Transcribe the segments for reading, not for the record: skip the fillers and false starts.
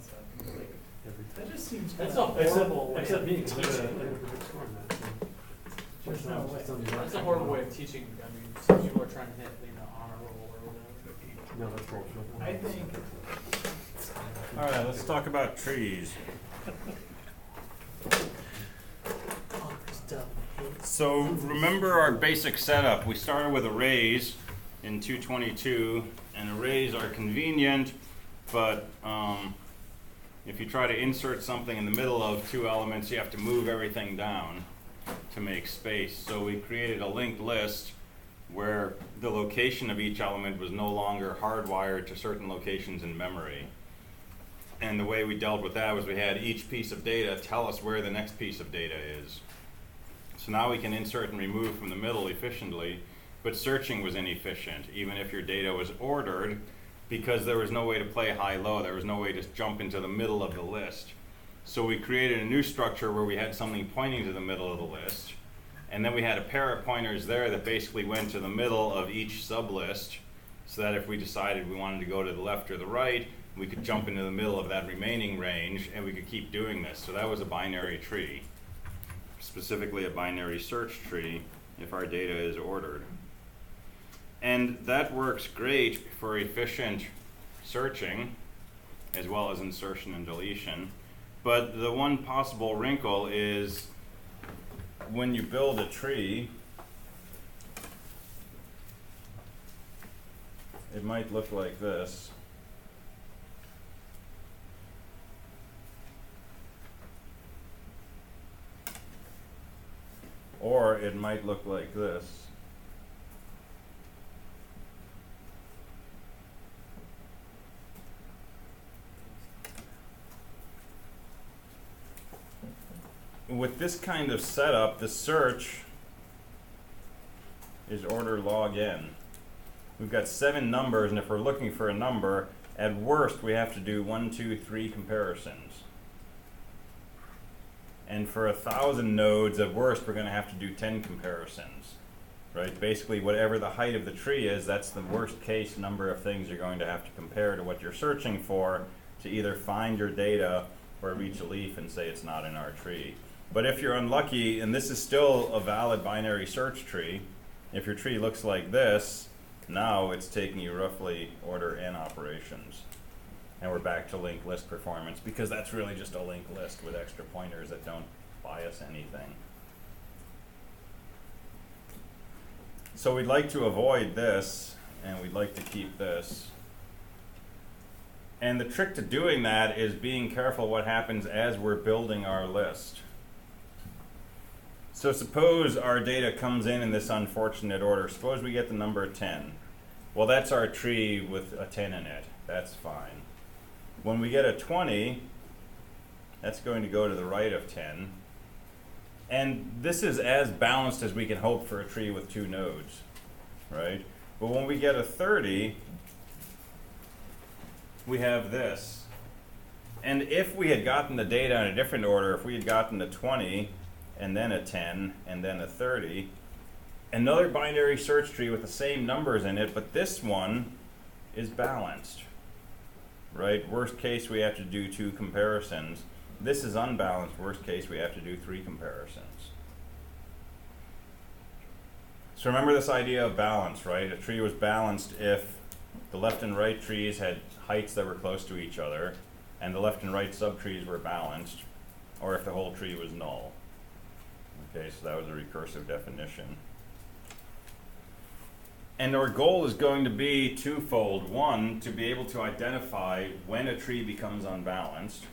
that stuff. Like, that just seems kind That's of not horrible. except being teaching. There's no way. That's a horrible way of teaching. I mean, some people are trying to hit, honor roll or whatever. No, that's bullshit. I think. All right, let's talk about trees. So remember our basic setup. We started with arrays in 222, and arrays are convenient, but if you try to insert something in the middle of two elements, you have to move everything down to make space. So we created a linked list where the location of each element was no longer hardwired to certain locations in memory. And the way we dealt with that was we had each piece of data tell us where the next piece of data is. So now we can insert and remove from the middle efficiently, but searching was inefficient, even if your data was ordered, because there was no way to play high-low. There was no way to jump into the middle of the list. So we created a new structure where we had something pointing to the middle of the list, and then we had a pair of pointers there that basically went to the middle of each sublist, so that if we decided we wanted to go to the left or the right, we could jump into the middle of that remaining range, and we could keep doing this. So that was a binary tree, specifically a binary search tree if our data is ordered. And that works great for efficient searching, as well as insertion and deletion. But the one possible wrinkle is when you build a tree, it might look like this. Or it might look like this. With this kind of setup, the search is order log n. We've got 7 numbers, and if we're looking for a number, at worst we have to do 1, 2, 3 comparisons. And for 1,000 nodes, at worst, we're going to have to do 10 comparisons, right? Basically, whatever the height of the tree is, that's the worst case number of things you're going to have to compare to what you're searching for to either find your data or reach a leaf and say it's not in our tree. But if you're unlucky, and this is still a valid binary search tree, if your tree looks like this, now it's taking you roughly order n operations. And we're back to linked list performance, because that's really just a linked list with extra pointers that don't buy us anything. So we'd like to avoid this, and we'd like to keep this. And the trick to doing that is being careful what happens as we're building our list. So suppose our data comes in this unfortunate order. Suppose we get the number 10. Well, that's our tree with a 10 in it. That's fine. When we get a 20, that's going to go to the right of 10. And this is as balanced as we can hope for a tree with 2 nodes, right? But when we get a 30, we have this. And if we had gotten the data in a different order, if we had gotten a 20, and then a 10, and then a 30, another binary search tree with the same numbers in it, but this one is balanced, right? Worst case, we have to do 2 comparisons. This is unbalanced. Worst case, we have to do 3 comparisons. So remember this idea of balance, right? A tree was balanced if the left and right trees had heights that were close to each other, and the left and right subtrees were balanced, or if the whole tree was null. Okay, so that was a recursive definition. And our goal is going to be twofold. One, to be able to identify when a tree becomes unbalanced,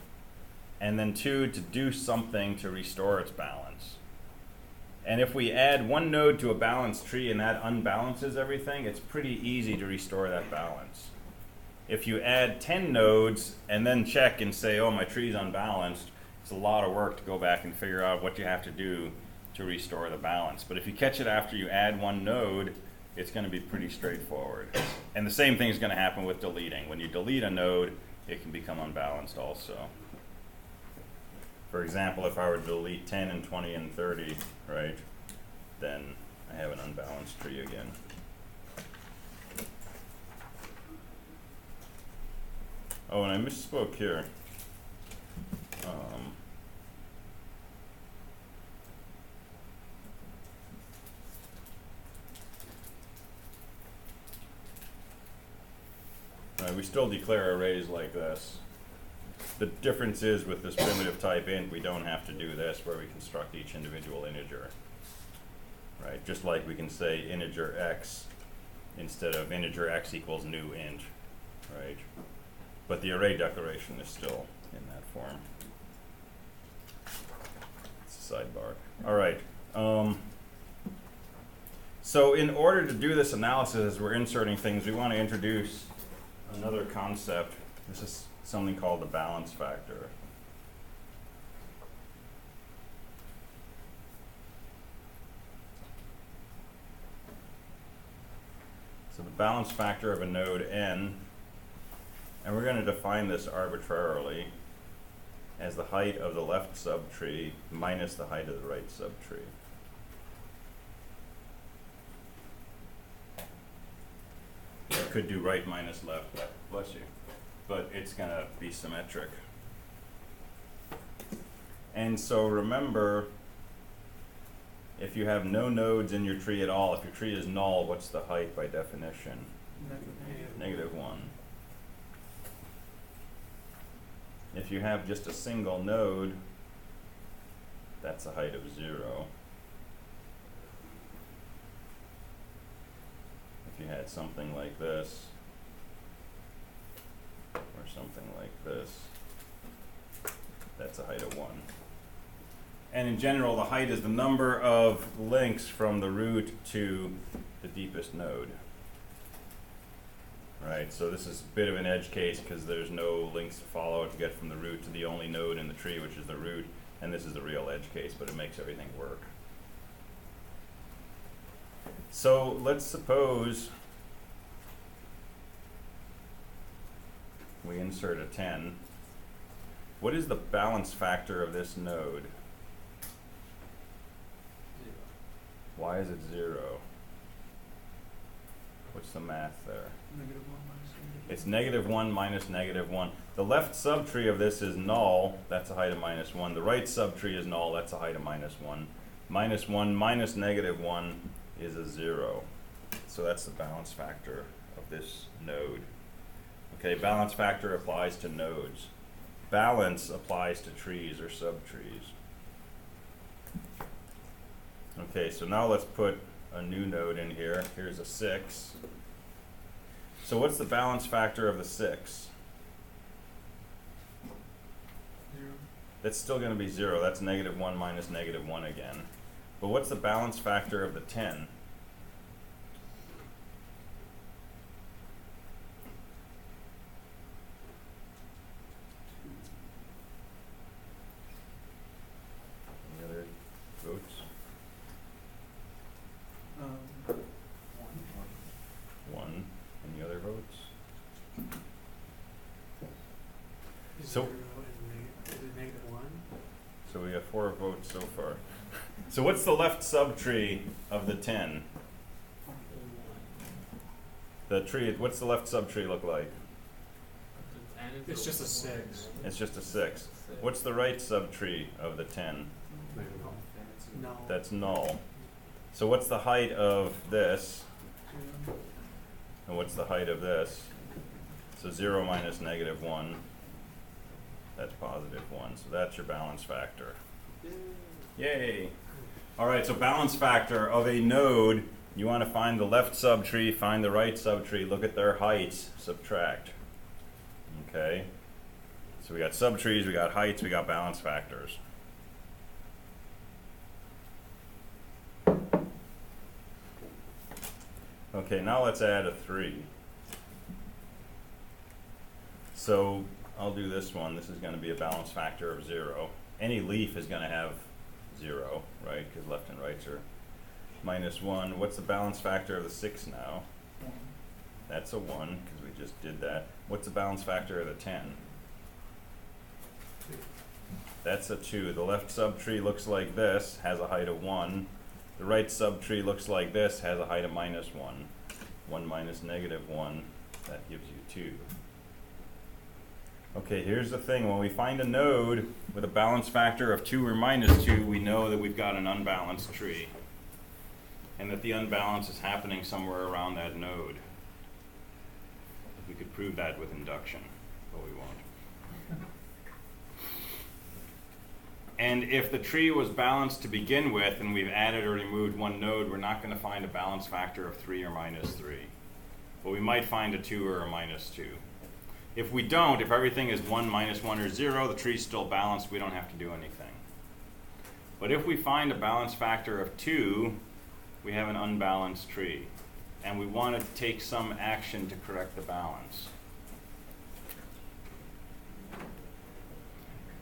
and then 2, to do something to restore its balance. And if we add 1 node to a balanced tree and that unbalances everything, it's pretty easy to restore that balance. If you add 10 nodes and then check and say, oh, my tree's unbalanced, it's a lot of work to go back and figure out what you have to do to restore the balance. But if you catch it after you add 1 node, it's going to be pretty straightforward. And the same thing is going to happen with deleting. When you delete a node, it can become unbalanced also. For example, if I were to delete 10 and 20 and 30, right, then I have an unbalanced tree again. Oh, and I misspoke here. we still declare arrays like this. The difference is with this primitive type int, we don't have to do this where we construct each individual integer. Right? Just like we can say integer x instead of integer x equals new int. Right? But the array declaration is still in that form. It's a sidebar. All right. So in order to do this analysis as we're inserting things, we want to introduce another concept. This is something called the balance factor. So the balance factor of a node n, and we're going to define this arbitrarily as the height of the left subtree minus the height of the right subtree. I could do right minus left, bless you, but it's going to be symmetric. And so remember, if you have no nodes in your tree at all, if your tree is null, what's the height by definition? Negative 1. If you have just a single node, that's a height of 0. If you had something like this, or something like this, that's a height of 1. And in general, the height is the number of links from the root to the deepest node. Right, so this is a bit of an edge case because there's no links to follow to get from the root to the only node in the tree, which is the root, and this is a real edge case, but it makes everything work. So let's suppose we insert a 10. What is the balance factor of this node? 0. Why is it 0? What's the math there? It's -1 minus -1. The left subtree of this is null, that's a height of -1. The right subtree is null, that's a height of -1. -1 minus -1 is a 0. So that's the balance factor of this node. Okay, balance factor applies to nodes. Balance applies to trees or subtrees. Okay, so now let's put a new node in here. Here's a 6. So what's the balance factor of the 6? 0. That's still going to be 0. That's -1 minus -1 again. But what's the balance factor of the 10? Any other votes? 1. Any other votes? So- Is it -1? So we have 4 votes so far. So what's the left subtree of the 10? The tree, what's the left subtree look like? It's just a 6. It's just a 6. What's the right subtree of the 10? No. That's null. So what's the height of this? And what's the height of this? So 0 minus -1. That's +1. So that's your balance factor. Yay! Alright, so balance factor of a node, you want to find the left subtree, find the right subtree, look at their heights, subtract. Okay? So we got subtrees, we got heights, we got balance factors. Okay, now let's add a 3. So I'll do this one. This is going to be a balance factor of 0. Any leaf is going to have 0, right? Because left and rights are -1. What's the balance factor of the 6 now? 1. That's a 1, because we just did that. What's the balance factor of the 10? 2. That's a 2. The left subtree looks like this, has a height of 1. The right subtree looks like this, has a height of -1. 1 minus -1, that gives you 2. Okay, here's the thing. When we find a node with a balance factor of 2 or -2, we know that we've got an unbalanced tree, and that the unbalance is happening somewhere around that node. We could prove that with induction, but we won't. And if the tree was balanced to begin with and we've added or removed one node, we're not going to find a balance factor of 3 or minus 3. But we might find a 2 or a minus 2. If we don't, if everything is 1, minus 1, or 0, the tree's still balanced. We don't have to do anything. But if we find a balance factor of 2, we have an unbalanced tree. And we want to take some action to correct the balance.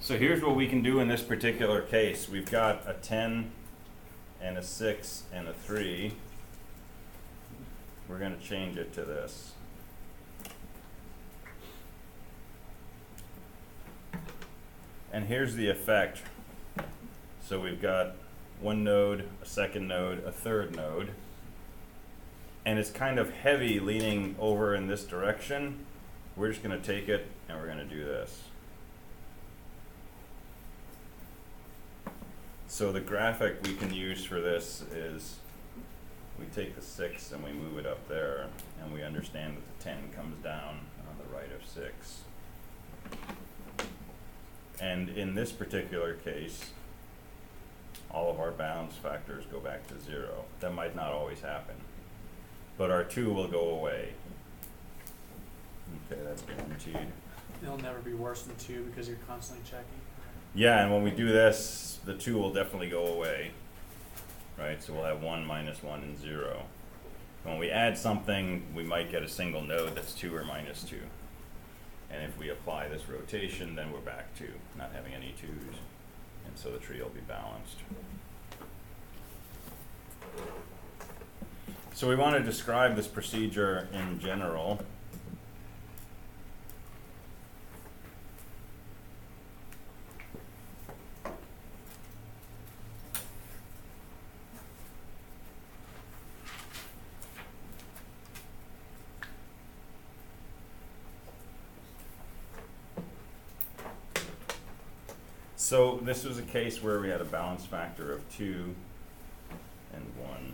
So here's what we can do in this particular case. We've got a 10 and a 6 and a 3. We're going to change it to this. And here's the effect. So we've got one node, a second node, a third node. And it's kind of heavy leaning over in this direction. We're just going to take it and we're going to do this. So the graphic we can use for this is we take the 6 and we move it up there, and we understand that the 10 comes down on the right of 6. And in this particular case, all of our balance factors go back to 0. That might not always happen, but our 2 will go away. Okay, that's guaranteed. It'll never be worse than 2 because you're constantly checking. Yeah, and when we do this, the 2 will definitely go away, right? So we'll have 1, minus 1, and 0. When we add something, we might get a single node that's 2 or minus 2. And if we apply this rotation, then we're back to not having any 2's. And so the tree will be balanced. So we want to describe this procedure in general. So this was a case where we had a balance factor of 2 and 1.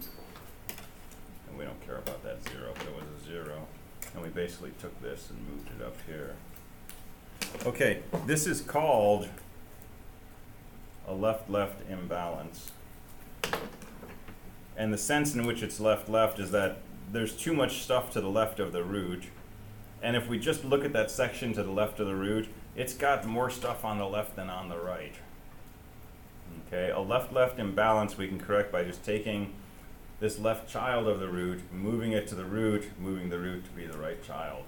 And we don't care about that 0, but it was a 0. And we basically took this and moved it up here. Okay, this is called a left-left imbalance. And the sense in which it's left-left is that there's too much stuff to the left of the root. And if we just look at that section to the left of the root, it's got more stuff on the left than on the right. Okay, a left-left imbalance we can correct by just taking this left child of the root, moving it to the root, moving the root to be the right child.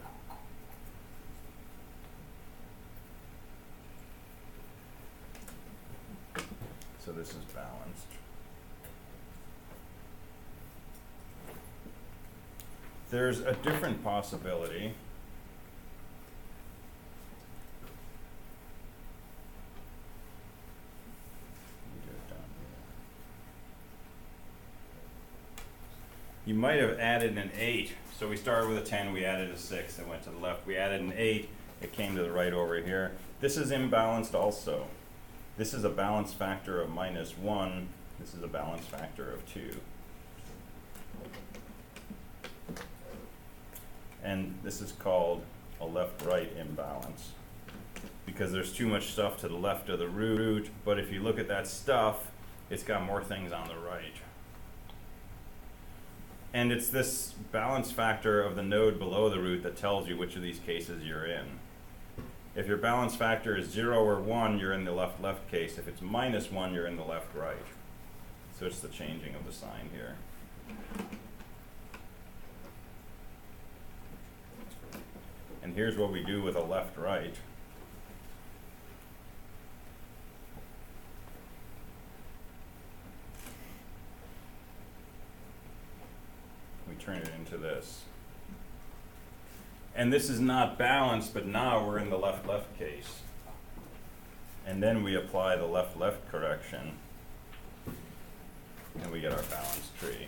So this is balanced. There's a different possibility. You might have added an 8. So we started with a 10, we added a 6, and went to the left. We added an 8, it came to the right over here. This is imbalanced also. This is a balance factor of minus 1. This is a balance factor of 2. And this is called a left-right imbalance because there's too much stuff to the left of the root, but if you look at that stuff, it's got more things on the right. And it's this balance factor of the node below the root that tells you which of these cases you're in. If your balance factor is 0 or 1, you're in the left-left case. If it's minus 1, you're in the left-right. So it's the changing of the sign here. And here's what we do with a left-right. We turn it into this. And this is not balanced, but now we're in the left-left case. And then we apply the left-left correction, and we get our balanced tree.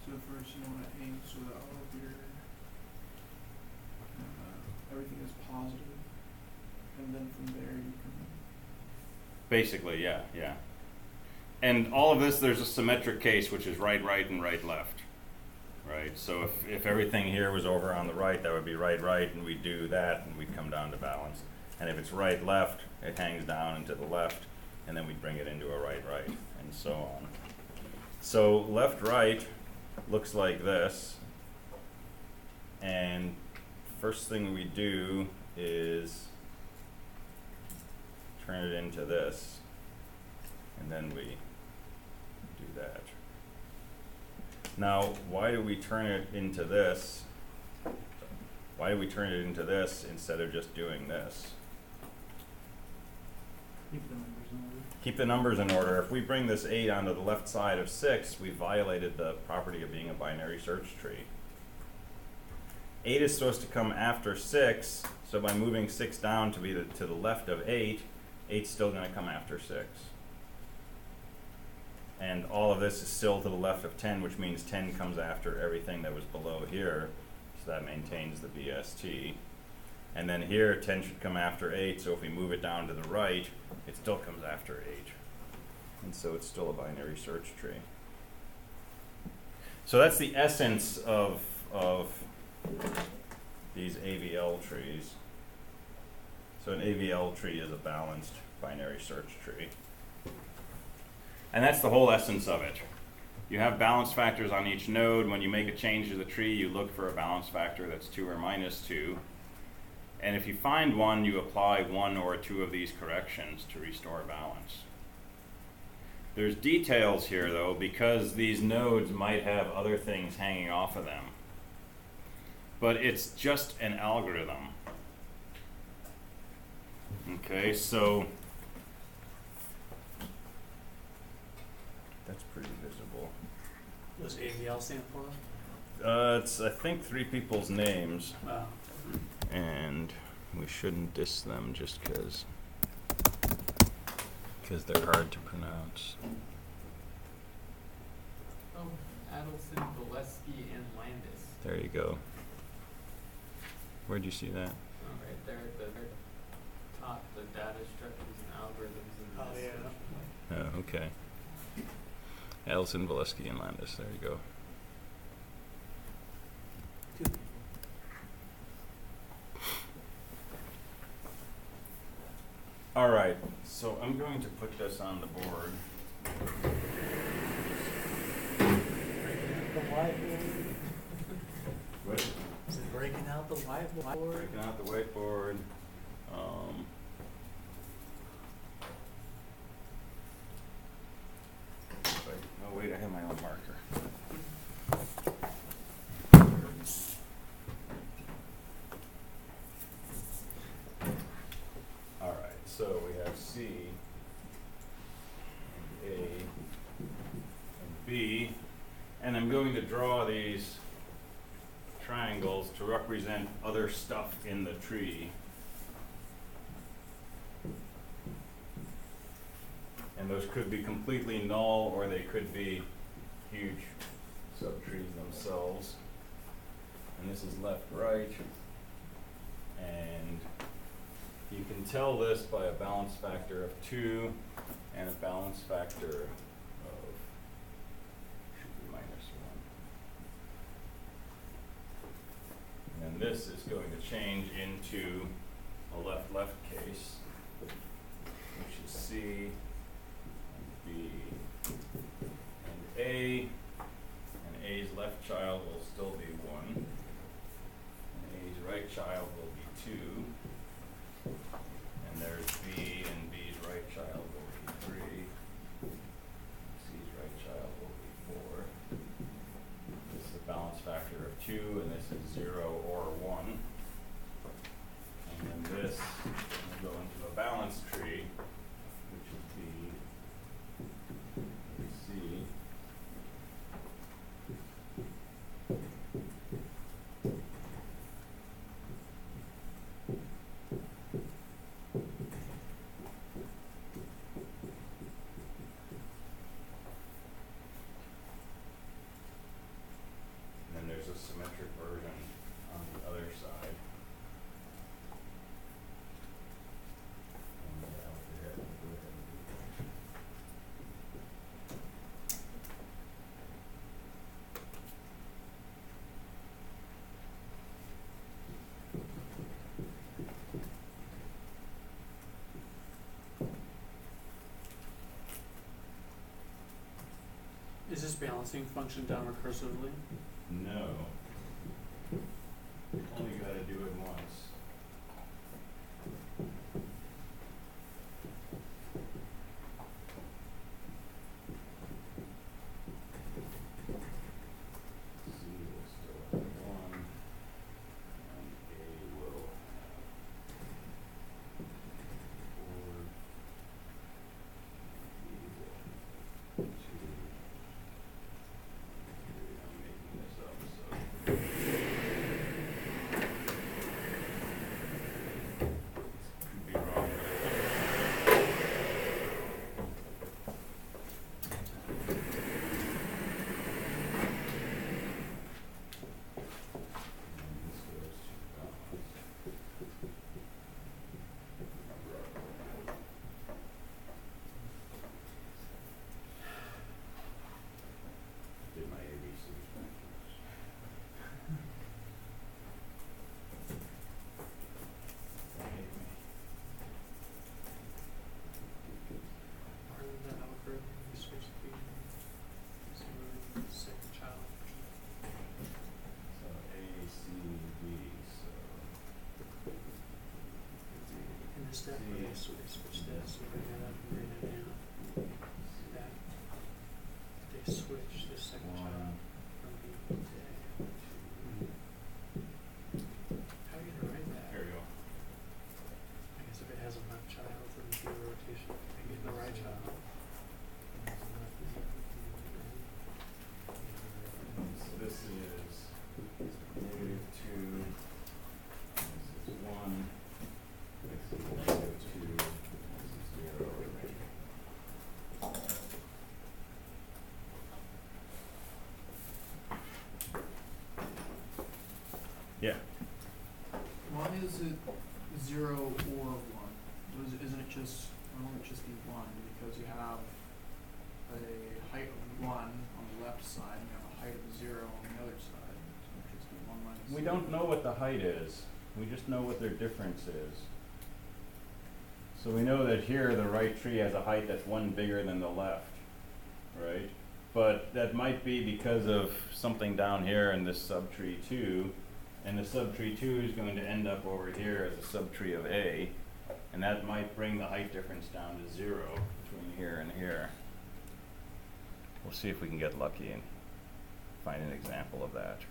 So first you want to aim so that all of your everything is positive. and then from there you can, Basically, yeah. And all of this, there's a symmetric case, which is right, and right, left. Right, so if everything here was over on the right, that would be right, and we'd do that, and we'd come down to balance. And if it's right, left, it hangs down into the left, and then we'd bring it into a right, and so on. So left, right looks like this. And first thing we do is turn it into this, and then we do that. Now, why do we turn it into this? Why do we turn it into this instead of just doing this? Keep the numbers in order. Keep the numbers in order. If we bring this 8 onto the left side of 6, we violated the property of being a binary search tree. 8 is supposed to come after 6, so by moving 6 down to be to the left of 8, 8's still going to come after 6. And all of this is still to the left of 10, which means 10 comes after everything that was below here, so that maintains the BST. And then here, 10 should come after 8, so if we move it down to the right, it still comes after 8. And so it's still a binary search tree. So that's the essence of these AVL trees. So an AVL tree is a balanced binary search tree. And that's the whole essence of it. You have balance factors on each node. When you make a change to the tree, you look for a balance factor that's 2 or minus 2. And if you find one, you apply 1 or 2 of these corrections to restore balance. There's details here, though, because these nodes might have other things hanging off of them. But it's just an algorithm. Okay, so that's pretty visible. What does AVL stand for? It's, I think, 3 people's names. Wow. And we shouldn't diss them just because they're hard to pronounce. Oh, Adelson, Valesky, and Landis. There you go. Where'd you see that? Oh, right there at the very top, the data structures and algorithms. And Oh, yeah. Oh, okay. Adelson, Valesky, and Landis. There you go. Two. All right, so I'm going to put this on the board. The whiteboard. What? Is it breaking out the whiteboard? Breaking out the whiteboard. Oh wait, I have my own marker. All right, so we have C and A and B, and I'm going to draw these triangles to represent other stuff in the tree. And those could be completely null, or they could be huge subtrees themselves. And this is left, right. And you can tell this by a balance factor of 2 and a balance factor of, should be minus 1. And then this is going to change into a left-left case, which is C and B and A, and A's left child will still be 1, and A's right child will be 2, and there's B, and B's right child will be 3, C's right child will be 4. This is a balance factor of 2, and this is 0 or 1. And then this will go into a balance tree, which is B, C, and then there's a symmetric version on the other side. Is this balancing function done recursively? No. Only gotta do it once. C will still have 1, and A will have 4, B will have 2, 3, I'm making this up, so. Could be wrong. And this goes to balance. Did my ABCs backwards. They hate me. Or the algorithm, you switch the second child. So A, C, D, so. In this step, where they switch this, you bring that up and bring that down. That, they switch the second child from B to A. How are you gonna write that? Here we go. I guess if it has a left child, then do a rotation, they get the right child. So this is -2, this is 1, this is -2, this is 0. Yeah. Why is it 0 or 1? Isn't it just, why won't it just be 1? Because you have a height of 1 on the left side, and you have a height of 0 on the other side. So it just be 1 minus We 0. don't know what the height is. We just know what their difference is. So we know that here the right tree has a height that's 1 bigger than the left, right? But that might be because of something down here in this subtree 2, and the subtree 2 is going to end up over here as a subtree of A, and that might bring the height difference down to 0 between here and here. We'll see if we can get lucky and find an example of that.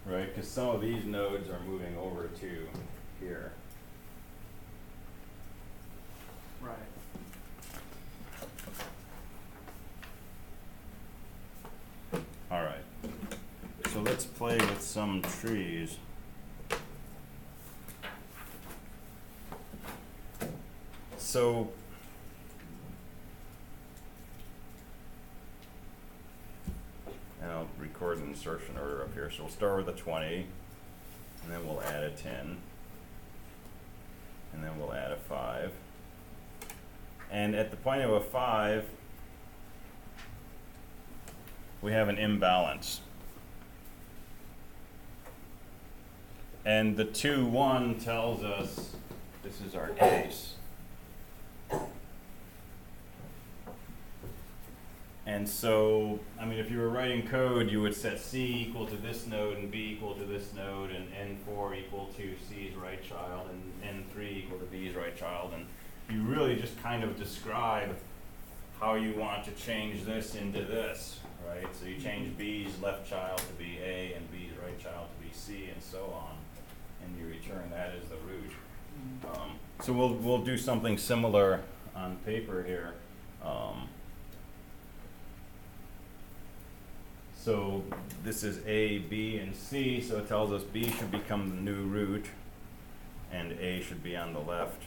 Right, because some of these nodes are moving over to here. Right. All right, so let's play with some trees. So and I'll record an insertion order up here. So we'll start with a 20, and then we'll add a 10, and then we'll add a 5. And at the point of a 5, we have an imbalance. And the 2, 1 tells us this is our case. And so, I mean, if you were writing code, you would set C equal to this node, and B equal to this node, and N4 equal to C's right child, and N3 equal to B's right child. And you really just kind of describe how you want to change this into this, right? So you change B's left child to be A, and B's right child to be C, and so on. And you return that as the root. So we'll do something similar on paper here. So this is A, B, and C, so it tells us B should become the new root, and A should be on the left,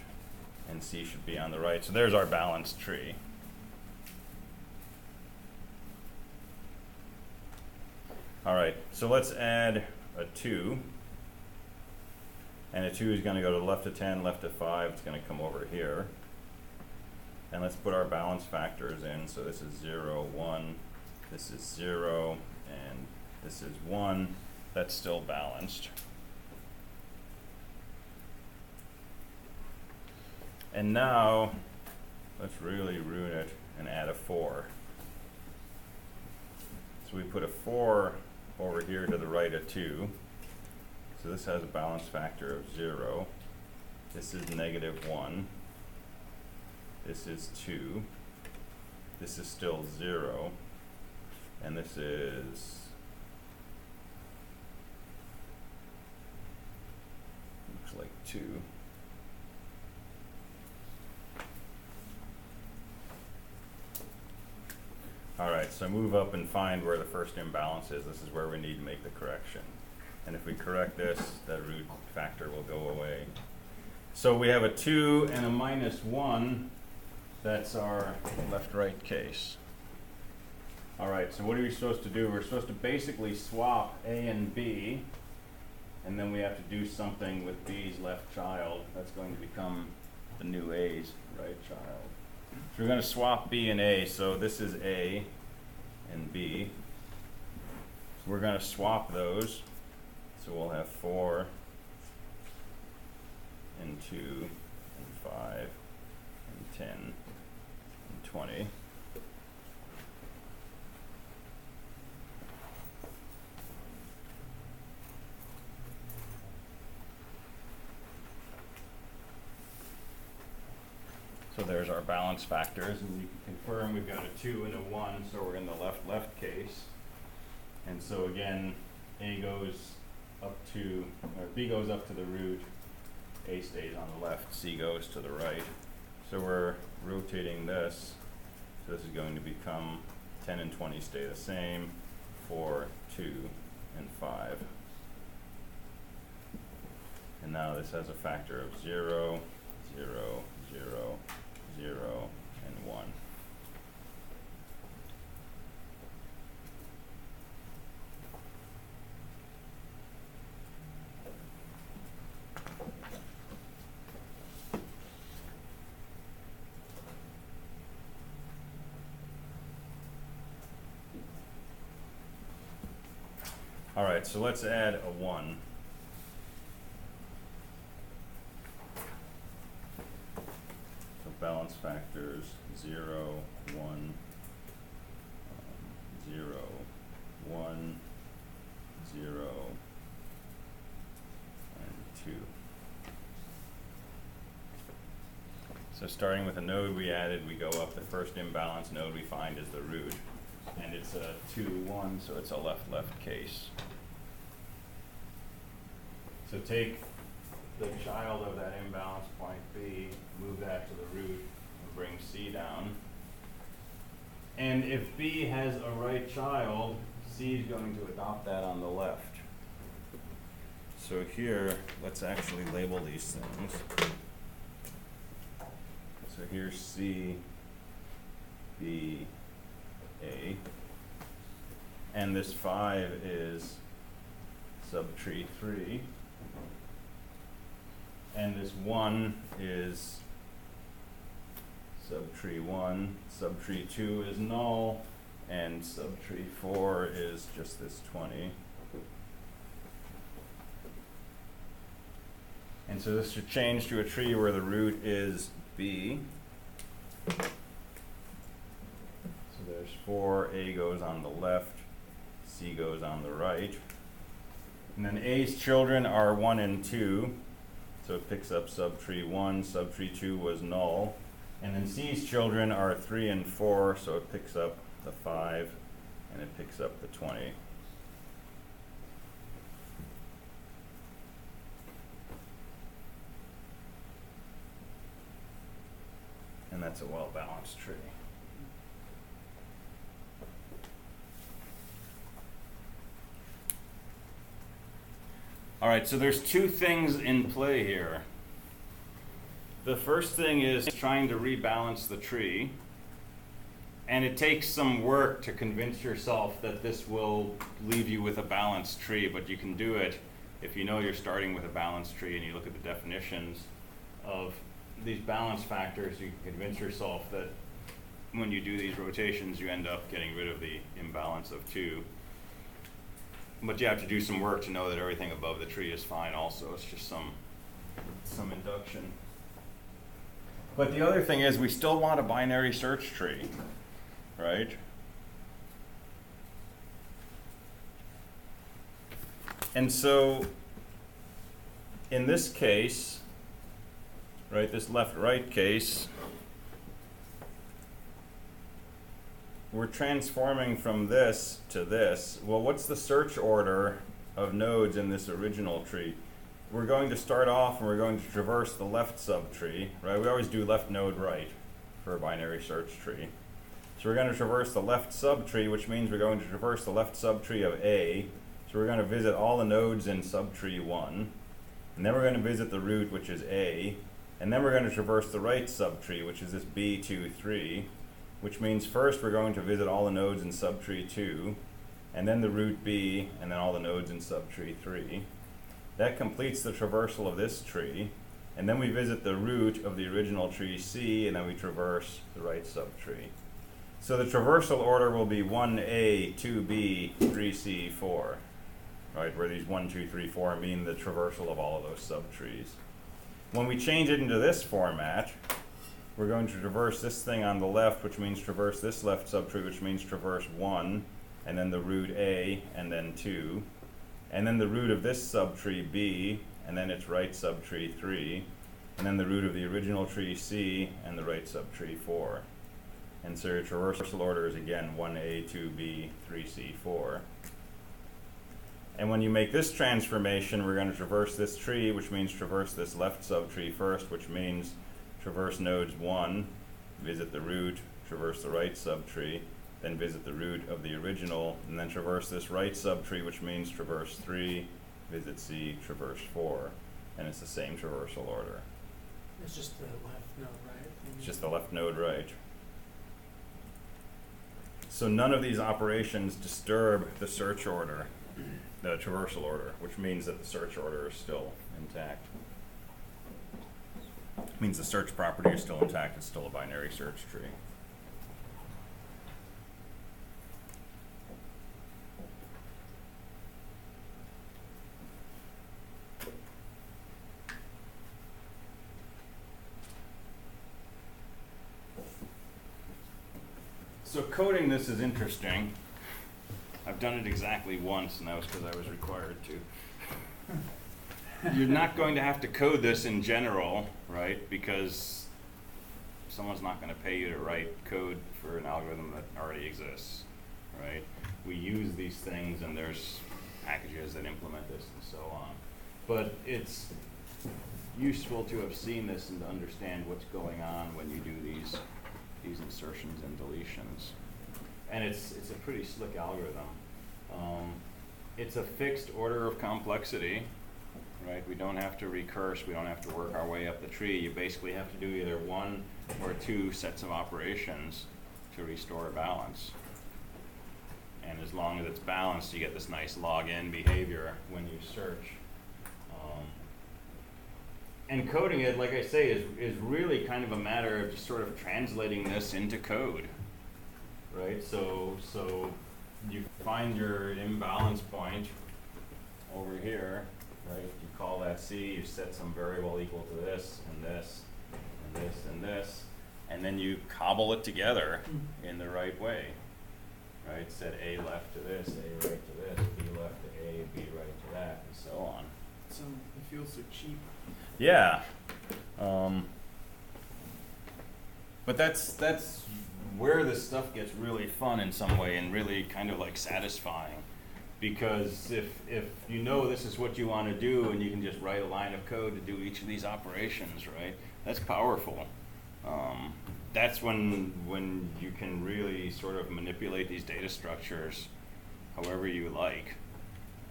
and C should be on the right. So there's our balanced tree. All right, so let's add a 2. And a 2 is going to go to the left of 10, left of 5. It's going to come over here. And let's put our balance factors in. So this is 0, 1. This is 0, and this is 1. That's still balanced. And now let's really root it and add a 4. So we put a 4 over here to the right of 2. So this has a balance factor of 0. This is -1. This is 2. This is still 0. And this is, looks like 2. Alright, so move up and find where the first imbalance is. This is where we need to make the correction. And if we correct this, that root factor will go away. So we have a 2 and a -1. That's our left-right case. Alright, so what are we supposed to do? We're supposed to basically swap A and B, and then we have to do something with B's left child. That's going to become the new A's right child. So we're going to swap B and A, so this is A and B. So we're going to swap those. So we'll have 4 and 2 and 5 and 10 and 20. So there's our balance factors, and we can confirm we've got a 2 and a 1, so we're in the left case. And so again, A goes up to, or B goes up to the root, A stays on the left, C goes to the right. So we're rotating this, so this is going to become 10 and 20 stay the same, 4, 2, and 5. And now this has a factor of 0, 0, 0, 0, and 1. All right, so let's add a 1. Balance factors 0, 1, 0, 1, 0, and 2. So starting with a node we added, we go up. The first imbalance node we find is the root. And it's a 2, 1, so it's a left case. So take the child of that imbalance point B, move that to the root, and bring C down. And if B has a right child, C is going to adopt that on the left. So here, let's actually label these things. So here's C, B, A. And this 5 is subtree 3. And this 1 is subtree 1, subtree 2 is null, and subtree 4 is just this 20. And so this should change to a tree where the root is B. So there's 4, A goes on the left, C goes on the right. And then A's children are 1 and 2. So it picks up subtree 1, subtree 2 was null. And then C's children are 3 and 4, so it picks up the 5, and it picks up the 20. And that's a well-balanced tree. All right, so there's two things in play here. The first thing is trying to rebalance the tree, and it takes some work to convince yourself that this will leave you with a balanced tree, but you can do it if you know you're starting with a balanced tree and you look at the definitions of these balance factors. You can convince yourself that when you do these rotations, you end up getting rid of the imbalance of 2. But you have to do some work to know that everything above the tree is fine also. It's just some induction. But the other thing is we still want a binary search tree, right? And so in this case, right, this left-right case, we're transforming from this to this. Well, what's the search order of nodes in this original tree? We're going to start off and we're going to traverse the left subtree, right? We always do left node right for a binary search tree. So we're going to traverse the left subtree, which means we're going to traverse the left subtree of A. So we're going to visit all the nodes in subtree 1. And then we're going to visit the root, which is A. And then we're going to traverse the right subtree, which is this B2, 3. Which means first we're going to visit all the nodes in subtree 2. And then the root B, and then all the nodes in subtree 3. That completes the traversal of this tree. And then we visit the root of the original tree C, and then we traverse the right subtree. So the traversal order will be 1A, 2B, 3C, 4. Right, where these 1, 2, 3, 4 mean the traversal of all of those subtrees. When we change it into this format, we're going to traverse this thing on the left, which means traverse this left subtree, which means traverse 1, and then the root A, and then 2. And then the root of this subtree B, and then its right subtree 3, and then the root of the original tree C, and the right subtree 4. And so your traversal order is again 1A, 2B, 3C, 4. And when you make this transformation, we're going to traverse this tree, which means traverse this left subtree first, which means traverse nodes 1, visit the root, traverse the right subtree, then visit the root of the original, and then traverse this right subtree, which means traverse 3, visit C, traverse 4. And it's the same traversal order. It's just the left node right. It's just the left node right. So none of these operations disturb the search order, the traversal order, which means that the search order is still intact. It means the search property is still intact. It's still a binary search tree. So coding this is interesting. I've done it exactly once, and that was because I was required to. You're not going to have to code this in general, right? Because someone's not going to pay you to write code for an algorithm that already exists, right? We use these things, and there's packages that implement this and so on. But it's useful to have seen this and to understand what's going on when you do these insertions and deletions. And it's a pretty slick algorithm. It's a fixed order of complexity, right? We don't have to recurse, we don't have to work our way up the tree. You basically have to do either 1 or 2 sets of operations to restore balance. And as long as it's balanced, you get this nice log-in behavior when you search. And coding it, like I say, is really kind of a matter of just sort of translating this into code, right? So you find your imbalance point over here, right? You call that C, you set some variable equal to this, and this, and this, and this, and then you cobble it together in the right way, right? Set A left to this, A right to this, B left to A, B right to that, and so on. So it feels so cheap. Yeah, but that's where this stuff gets really fun in some way and really kind of like satisfying, because if you know this is what you want to do and you can just write a line of code to do each of these operations, right? That's powerful. That's when you can really sort of manipulate these data structures however you like,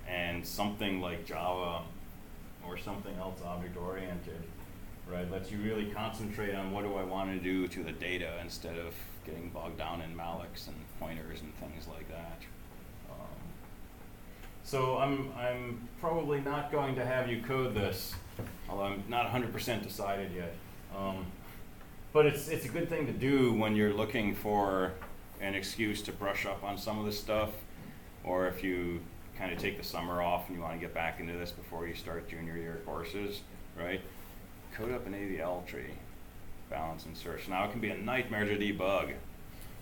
and something like Java or something else object-oriented, right, lets you really concentrate on what do I want to do to the data instead of getting bogged down in mallocs and pointers and things like that. So I'm probably not going to have you code this, although I'm not 100% decided yet. But it's a good thing to do when you're looking for an excuse to brush up on some of this stuff, or if you kind of take the summer off and you want to get back into this before you start junior year courses, right? Code up an AVL tree, balance and search. Now it can be a nightmare to debug,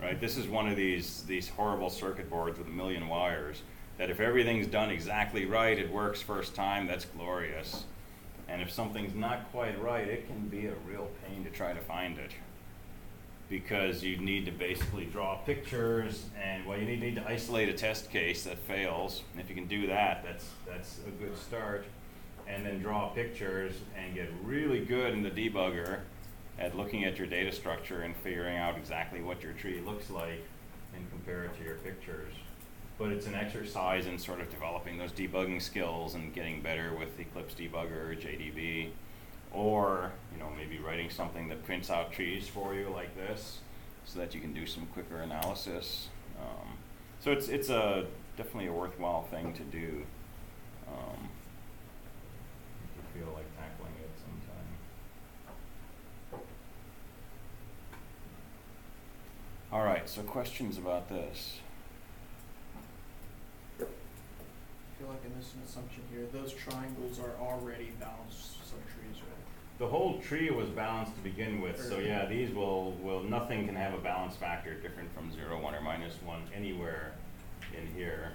right? This is one of these horrible circuit boards with a million wires that if everything's done exactly right, it works first time, that's glorious. And if something's not quite right, it can be a real pain to try to find it, because you need to basically draw pictures, and well, you need to isolate a test case that fails. And if you can do that, that's a good start. And then draw pictures and get really good in the debugger at looking at your data structure and figuring out exactly what your tree looks like and compare it to your pictures. But it's an exercise in sort of developing those debugging skills and getting better with Eclipse Debugger or JDB, or maybe writing something that prints out trees for you like this, so that you can do some quicker analysis. So it's definitely a worthwhile thing to do. If you feel like tackling it sometime. All right, so questions about this? I feel like I missed an assumption here. Those triangles are already balanced subtrees, right? The whole tree was balanced to begin with, so yeah, these will nothing can have a balance factor different from 0, 1, or -1 anywhere in here,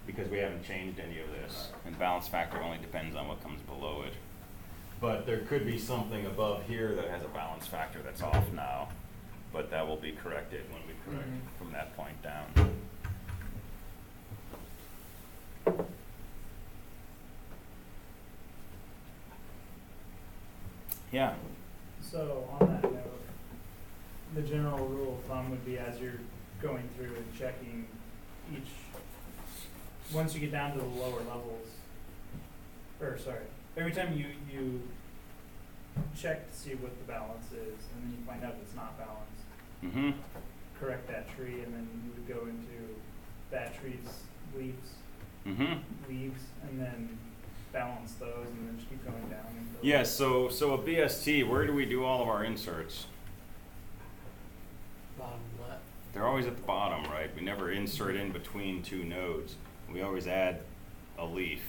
because we haven't changed any of this. And balance factor only depends on what comes below it. But there could be something above here that has a balance factor that's off now, but that will be corrected when we correct from that point down. Yeah. So on that note, the general rule of thumb would be, as you're going through and checking each, once you get down to the lower levels, every time you check to see what the balance is, and then you find out it's not balanced, correct that tree, and then you would go into that tree's leaves, and then balance those, and then just keep going down. Yes, so a BST, where do we do all of our inserts? Bottom left. They're always at the bottom, right? We never insert in between two nodes. We always add a leaf,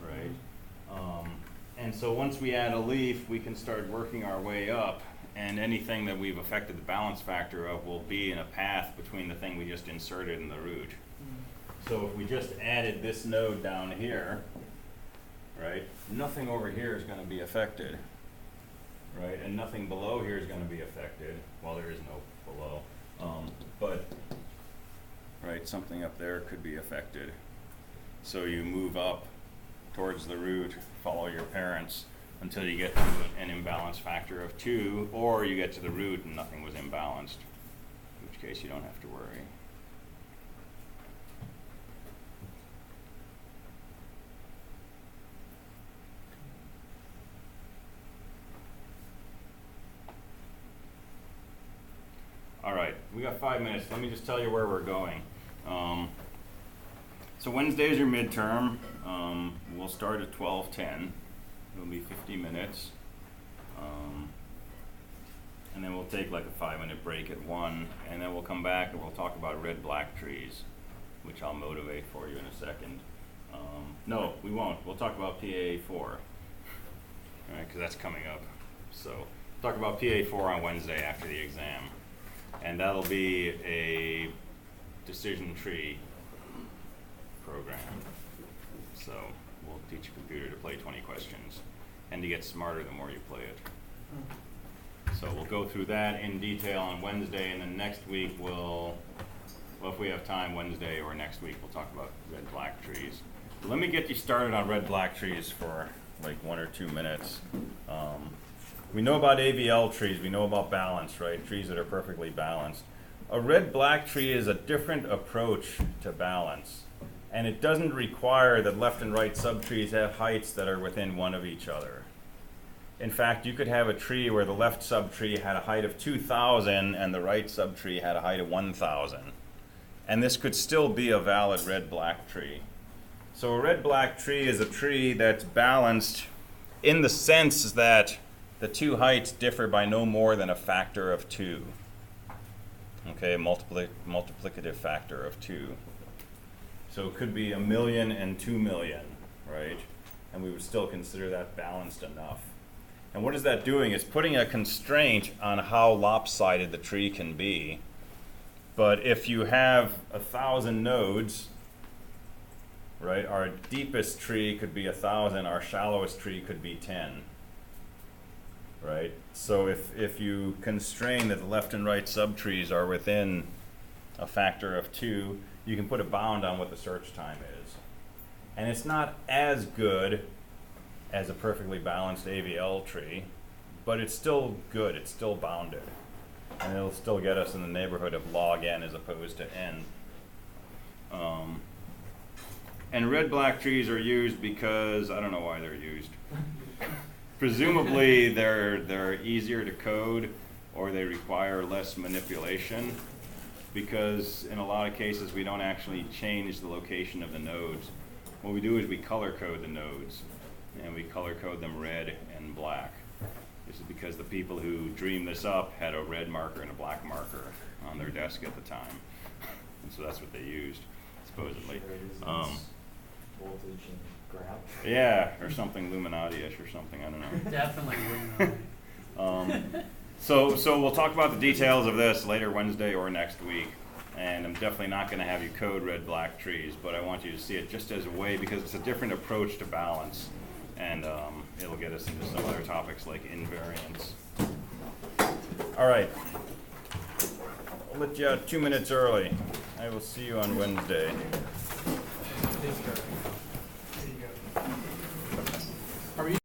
right? And so once we add a leaf, we can start working our way up, and anything that we've affected the balance factor of will be in a path between the thing we just inserted and the root. So if we just added this node down here, right, nothing over here is going to be affected, right, and nothing below here is going to be affected. Well, there is no below, but right, something up there could be affected. So you move up towards the root, follow your parents until you get to an imbalance factor of 2, or you get to the root and nothing was imbalanced, in which case you don't have to worry. All right, we got 5 minutes. Let me just tell you where we're going. So Wednesday is your midterm. We'll start at 12:10. It'll be 50 minutes. And then we'll take like a 5-minute break at 1, and then we'll come back and we'll talk about red-black trees, which I'll motivate for you in a second. No, we won't. We'll talk about PA4, all right, because that's coming up. So talk about PA4 on Wednesday after the exam. And that'll be a decision tree program. So we'll teach a computer to play 20 questions and to get smarter the more you play it. So we'll go through that in detail on Wednesday, and then next week well, if we have time Wednesday or next week, we'll talk about red-black trees. So let me get you started on red-black trees for like 1 or 2 minutes. We know about AVL trees, we know about balance, right? Trees that are perfectly balanced. A red-black tree is a different approach to balance, and it doesn't require that left and right subtrees have heights that are within 1 of each other. In fact, you could have a tree where the left subtree had a height of 2,000 and the right subtree had a height of 1,000. And this could still be a valid red-black tree. So a red-black tree is a tree that's balanced in the sense that the two heights differ by no more than a factor of 2. Okay, a multiplicative factor of 2. So it could be 1,000,000 and 2,000,000, right? And we would still consider that balanced enough. And what is that doing? It's putting a constraint on how lopsided the tree can be. But if you have 1,000 nodes, right, our deepest tree could be 1,000, our shallowest tree could be 10. Right? So if you constrain that the left and right subtrees are within a factor of 2, you can put a bound on what the search time is. And it's not as good as a perfectly balanced AVL tree, but it's still good, it's still bounded. And it'll still get us in the neighborhood of log n as opposed to n. And red-black trees are used because, I don't know why they're used. Presumably they're easier to code, or they require less manipulation, because in a lot of cases we don't actually change the location of the nodes. What we do is we color code the nodes, and we color code them red and black. This is because the people who dreamed this up had a red marker and a black marker on their desk at the time. And so that's what they used, supposedly. Voltage and ground. Yeah, or something Illuminati-ish or something, I don't know. Definitely wouldn't. So we'll talk about the details of this later Wednesday or next week. And I'm definitely not going to have you code red-black trees, but I want you to see it just as a way, because it's a different approach to balance. And it'll get us into some other topics like invariance. All right. I'll let you out 2 minutes early. I will see you on Wednesday. Thanks, Kurt.